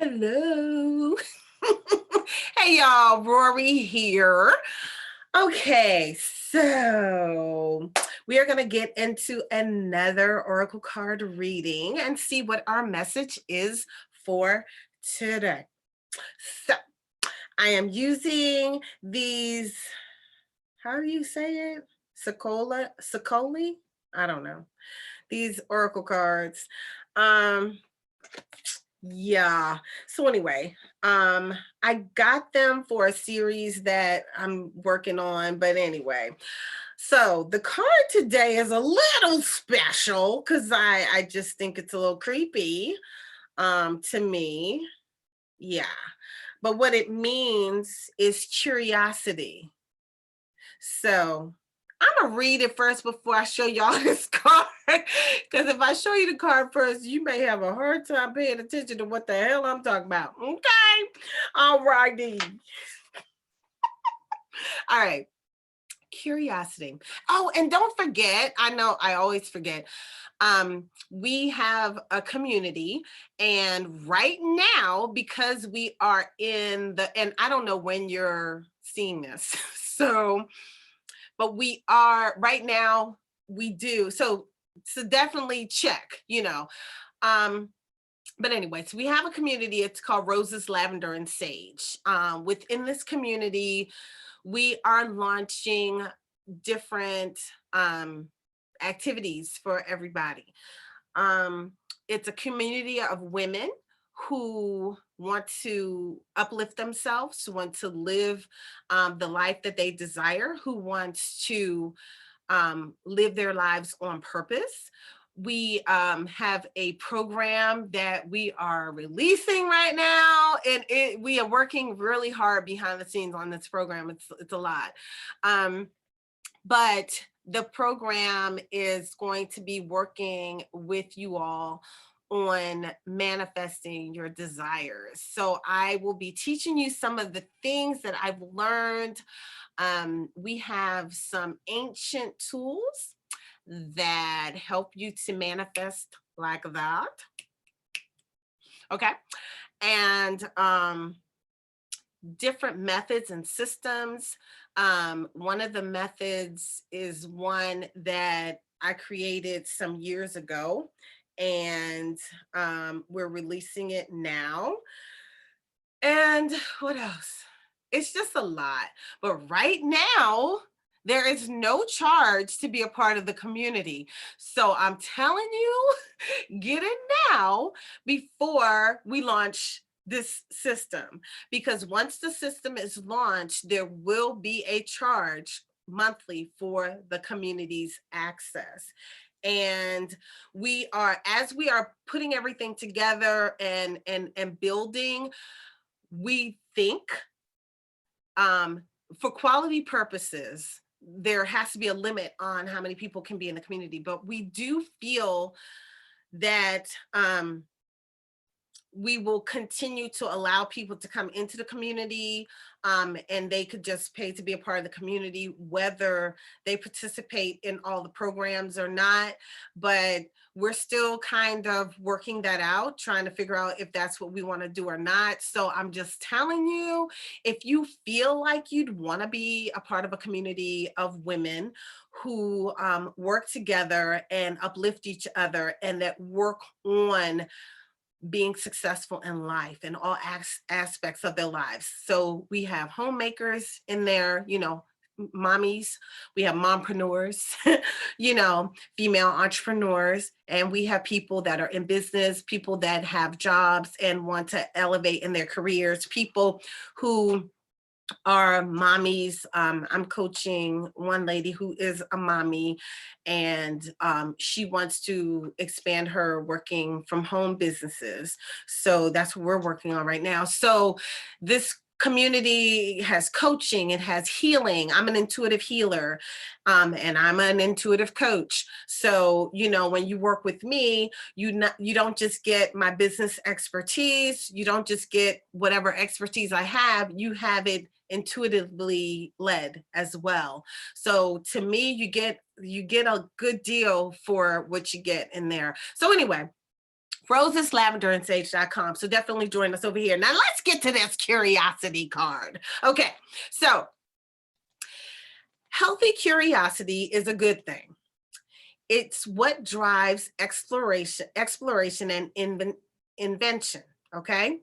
Hello. Hey y'all, Rory here. Okay, so we are going to get into another Oracle card reading and see what our message is for today. So I am using these, how do you say it? Sicoli? I don't know. These Oracle cards. Um, Yeah. So anyway, I got them for a series that I'm working on, but anyway. So the card today is a little special because I just think it's a little creepy to me. Yeah. But what it means is curiosity. So I'm gonna read it first before I show y'all this card. Because if I show you the card first, you may have a hard time paying attention to what the hell I'm talking about. Okay. All righty. All right. Curiosity. Oh, and don't forget, I know I always forget. We have a community, and right now, because we are in the, and I don't know when you're seeing this. So but we are right now, we do so definitely check. um but anyway, so we have a community. It's called Roses, Lavender, and Sage. Within this community, we are launching different activities for everybody. um it's a community of women who want to uplift themselves, who want to live the life that they desire, who wants to live their lives on purpose. We have a program that we are releasing right now, and we are working really hard behind the scenes on this program. It's a lot. But the program is going to be working with you all on manifesting your desires. So I will be teaching you some of the things that I've learned. We have some ancient tools that help you to manifest like that. Okay. And different methods and systems. One of the methods is one that I created some years ago, and we're releasing it now. And what else? It's just a lot. But right now, there is no charge to be a part of the community. So I'm telling you, get in now before we launch this system. Because once the system is launched, there will be a charge monthly for the community's access. And as we are putting everything together and building, we think for quality purposes, there has to be a limit on how many people can be in the community, but we do feel that we will continue to allow people to come into the community, and they could just pay to be a part of the community, whether they participate in all the programs or not. But we're still kind of working that out, trying to figure out if that's what we want to do or not. So I'm just telling you, if you feel like you'd want to be a part of a community of women who work together and uplift each other, and that work on being successful in life in all aspects of their lives. So we have homemakers in there, mommies, we have mompreneurs, female entrepreneurs, and we have people that are in business, people that have jobs and want to elevate in their careers, people who are mommies. I'm coaching one lady who is a mommy, and she wants to expand her working from home businesses. So that's what we're working on right now. So this community has coaching, it has healing. I'm an intuitive healer, and I'm an intuitive coach. So when you work with me, you don't just get my business expertise, you don't just get whatever expertise I have, you have it intuitively led as well. So to me, you get a good deal for what you get in there. So anyway, Roses, lavender, and sage.com. So definitely join us over here. Now let's get to this curiosity card. Okay, so healthy curiosity is a good thing. It's what drives exploration and invention. Okay.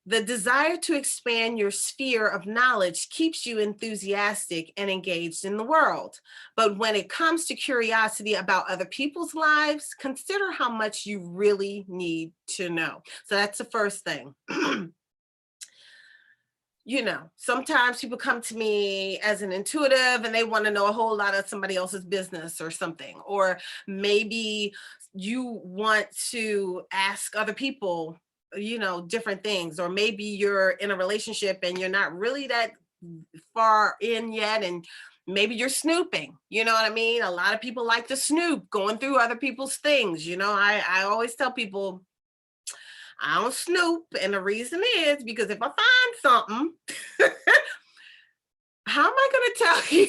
The desire to expand your sphere of knowledge keeps you enthusiastic and engaged in the world. But when it comes to curiosity about other people's lives, consider how much you really need to know. So that's the first thing. Sometimes people come to me as an intuitive and they want to know a whole lot of somebody else's business or something. Or maybe you want to ask other people, different things. Or maybe you're in a relationship and you're not really that far in yet. And maybe you're snooping, you know what I mean? A lot of people like to snoop, going through other people's things. I always tell people, I don't snoop. And the reason is because if I find something, how am I going to tell you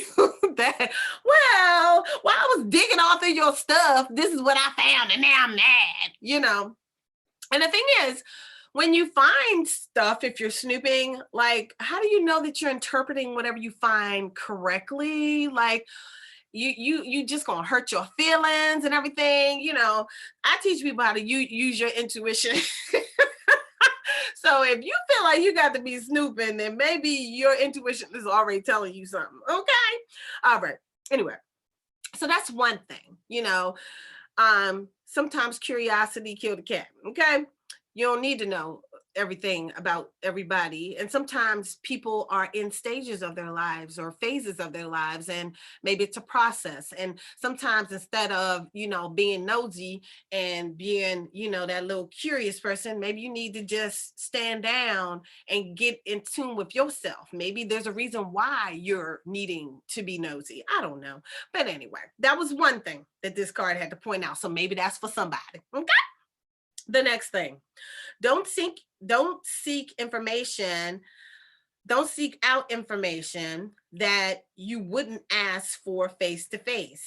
that, well, while I was digging all through your stuff, this is what I found and now I'm mad. And the thing is, when you find stuff, if you're snooping, like, how do you know that you're interpreting whatever you find correctly? Like, you just gonna hurt your feelings and everything. I teach people how to use your intuition. So if you feel like you got to be snooping, then maybe your intuition is already telling you something. Okay. All right. Anyway, so that's one thing. Sometimes curiosity killed the cat. Okay. You don't need to know everything about everybody. And sometimes people are in stages of their lives or phases of their lives, and maybe it's a process. And sometimes instead of, being nosy and being, that little curious person, maybe you need to just stand down and get in tune with yourself. Maybe there's a reason why you're needing to be nosy. I don't know. But anyway, that was one thing that this card had to point out. So maybe that's for somebody. Okay. The next thing, don't seek information, don't seek out information that you wouldn't ask for face to face.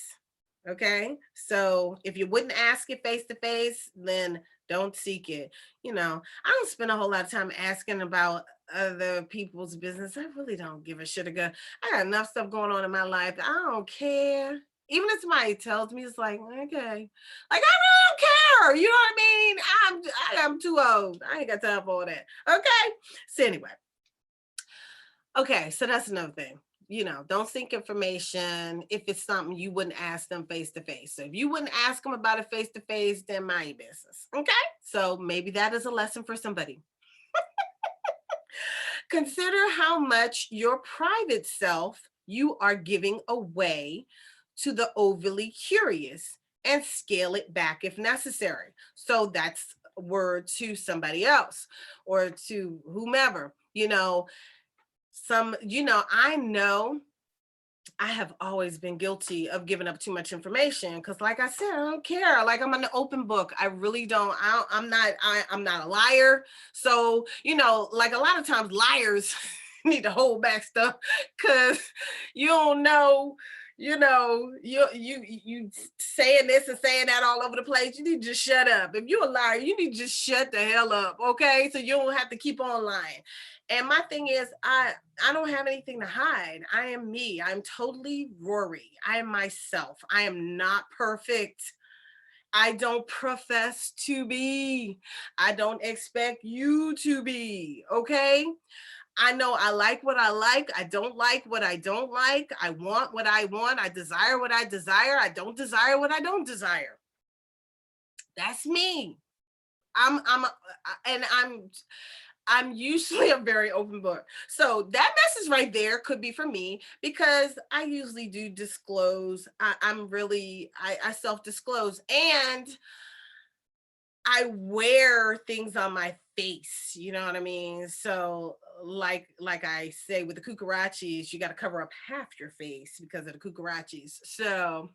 Okay. So if you wouldn't ask it face to face, then don't seek it. I don't spend a whole lot of time asking about other people's business. I really don't give a shit. I got enough stuff going on in my life. I don't care. Even if somebody tells me, it's like, okay. Like, I really don't care. You know what I mean? I'm too old. I ain't got time for all that. Okay. So anyway. Okay. So that's another thing. Don't seek information if it's something you wouldn't ask them face to face. So if you wouldn't ask them about it face to face, then mind your business. Okay. So maybe that is a lesson for somebody. Consider how much your private self you are giving away to the overly curious, and scale it back if necessary. So that's a word to somebody else or to whomever. I know I have always been guilty of giving up too much information because, like I said, I don't care. Like, I'm an open book. I really don't. I'm not a liar. So, like a lot of times liars need to hold back stuff because you don't know. You saying this and saying that all over the place. You need to just shut up. If you're a liar, you need to just shut the hell up. Okay, so you don't have to keep on lying. And my thing is, I don't have anything to hide. I am me. I'm totally Rorree. I am myself. I am not perfect. I don't profess to be. I don't expect you to be. Okay. I know I like what I like. I don't like what I don't like. I want what I want. I desire what I desire. I don't desire what I don't desire. That's me. I'm usually a very open book. So that message right there could be for me because I usually do disclose. I self-disclose, and I wear things on my face, you know what I mean? So like I say with the cucarachas, you got to cover up half your face because of the cucarachas. So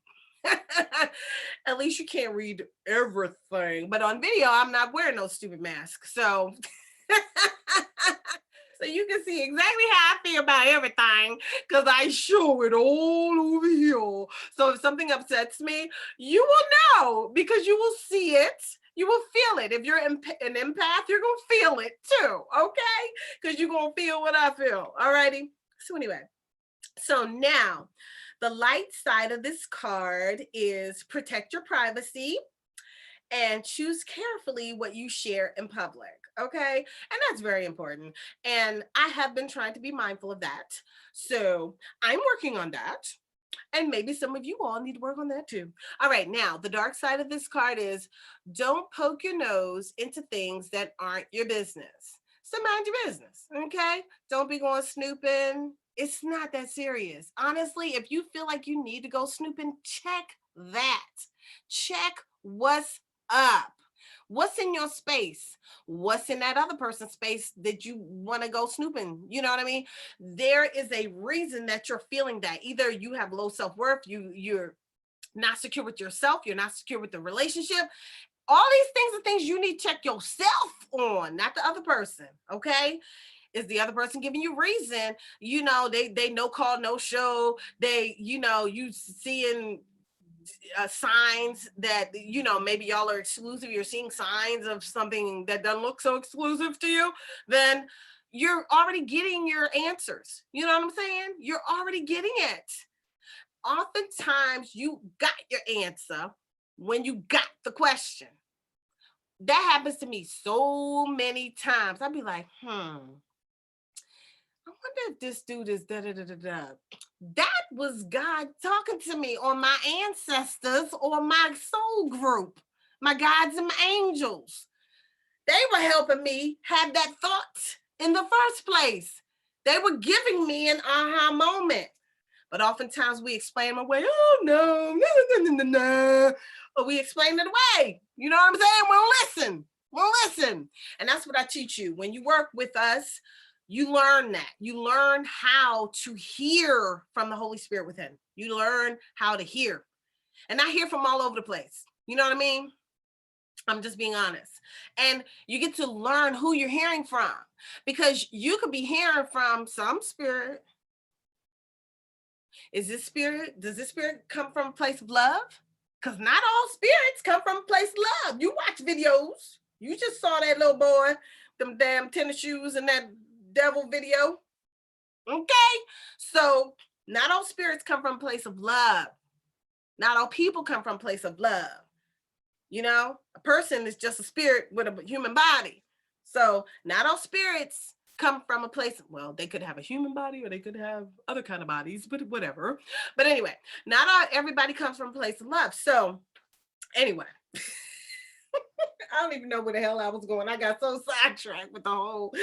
at least you can't read everything. But on video, I'm not wearing no stupid mask. So so you can see exactly how I feel about everything because I show it all over here. So if something upsets me, you will know because you will see it. You will feel it. If you're an empath, you're going to feel it too, okay? Because you're going to feel what I feel, all righty? So anyway, so now the light side of this card is protect your privacy and choose carefully what you share in public. Okay. And that's very important. And I have been trying to be mindful of that. So I'm working on that. And maybe some of you all need to work on that too. All right. Now, the dark side of this card is don't poke your nose into things that aren't your business. So mind your business. Okay. Don't be going snooping. It's not that serious. Honestly, if you feel like you need to go snooping, check that. Check what's up. What's in your space? What's in that other person's space that you want to go snooping? You know what I mean? There is a reason that you're feeling that. Either you have low self-worth, you're not secure with yourself, you're not secure with the relationship. All these things are things you need to check yourself on, not the other person. Okay. Is the other person giving you reason? You know, they no call, no show. They, you know, you seeing signs that, you know, maybe y'all are exclusive, you're seeing signs of something that doesn't look so exclusive to you, then you're already getting your answers. You know what I'm saying? You're already getting it. Oftentimes you got your answer when you got the question. That happens to me so many times. I'd be like, I wonder if this dude is da da da da da. That was God talking to me, or my ancestors, or my soul group, my guides and my angels. They were helping me have that thought in the first place. They were giving me an aha moment. But oftentimes we explain them away. Oh no, no, no, no, no, no. Or we explain it away. You know what I'm saying? We'll listen. We'll listen. And that's what I teach you. When you work with us, you learn that. You learn how to hear from the Holy Spirit within. You learn how to hear. And I hear from all over the place. You know what I mean? I'm just being honest. And you get to learn who you're hearing from, because you could be hearing from some spirit. Does this spirit come from a place of love? Because not all spirits come from a place of love. You watch videos. You just saw that little boy, them damn tennis shoes and that devil video. Okay. So not all spirits come from a place of love. Not all people come from a place of love. You know, a person is just a spirit with a human body. So not all spirits come from a place, well, they could have a human body or they could have other kind of bodies, but whatever. But anyway, not all, everybody comes from a place of love. So anyway, I don't even know where the hell I was going. I got so sidetracked with the whole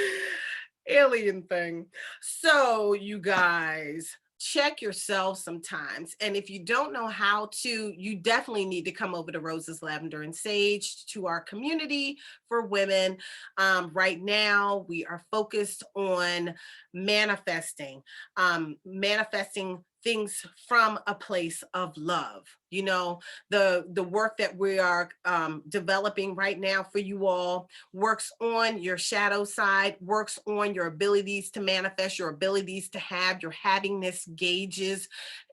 alien thing. So you guys, check yourself sometimes. And if you don't know how to, you definitely need to come over to Roses, Lavender, and Sage, to our community for women. Right now, we are focused on manifesting, manifesting things from a place of love. You know, the work that we are developing right now for you all works on your shadow side, works on your abilities to manifest, your abilities to have your happiness gauges,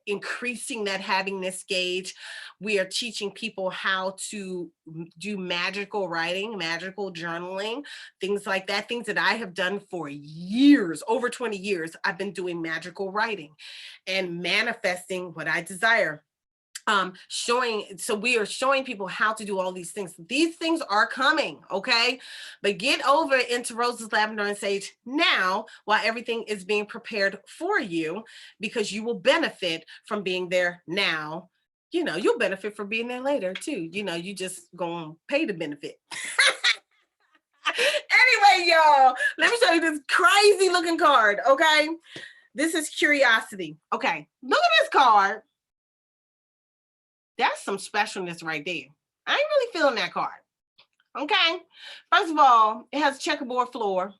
increasing that happiness gauge. We are teaching people how to do magical writing, magical journaling, things like that, things that I have done for years, over 20 years. I've been doing magical writing and manifesting what I desire. So we are showing people how to do all these things. These things are coming, okay? But get over into Roses, Lavender, and Sage now while everything is being prepared for you, because you will benefit from being there now. You know, you'll benefit from being there later too. You know, you just gonna pay the benefit. Anyway, y'all, let me show you this crazy looking card, okay? This is curiosity. Okay, look at this card. That's some specialness right there. I ain't really feeling that card. Okay. First of all, it has checkerboard floor.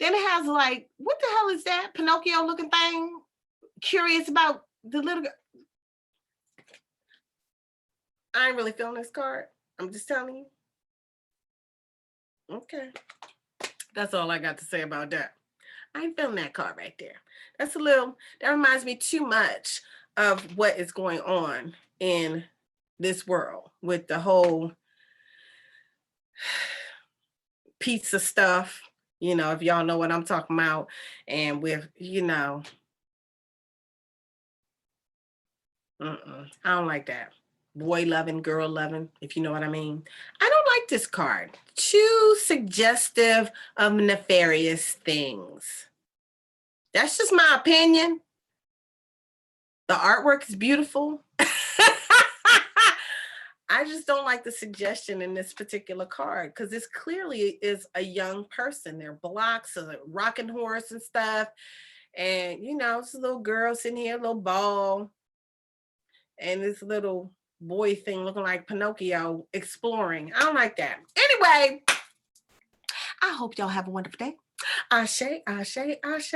Then it has, like, what the hell is that? Pinocchio looking thing? Curious about the little girl. I ain't really feeling this card. I'm just telling you. Okay. That's all I got to say about that. I ain't feeling that card right there. That reminds me too much of what is going on in this world with the whole pizza stuff, if y'all know what I'm talking about. And with, I don't like that. Boy loving, girl loving, if you know what I mean. I don't like this card. Too suggestive of nefarious things. That's just my opinion. The artwork is beautiful. I just don't like the suggestion in this particular card because this clearly is a young person. They're blocks, a rocking horse and stuff. And, it's a little girl sitting here, a little ball, and this little boy thing looking like Pinocchio exploring. I don't like that. Anyway, I hope y'all have a wonderful day. Ashe, ashe, ashe.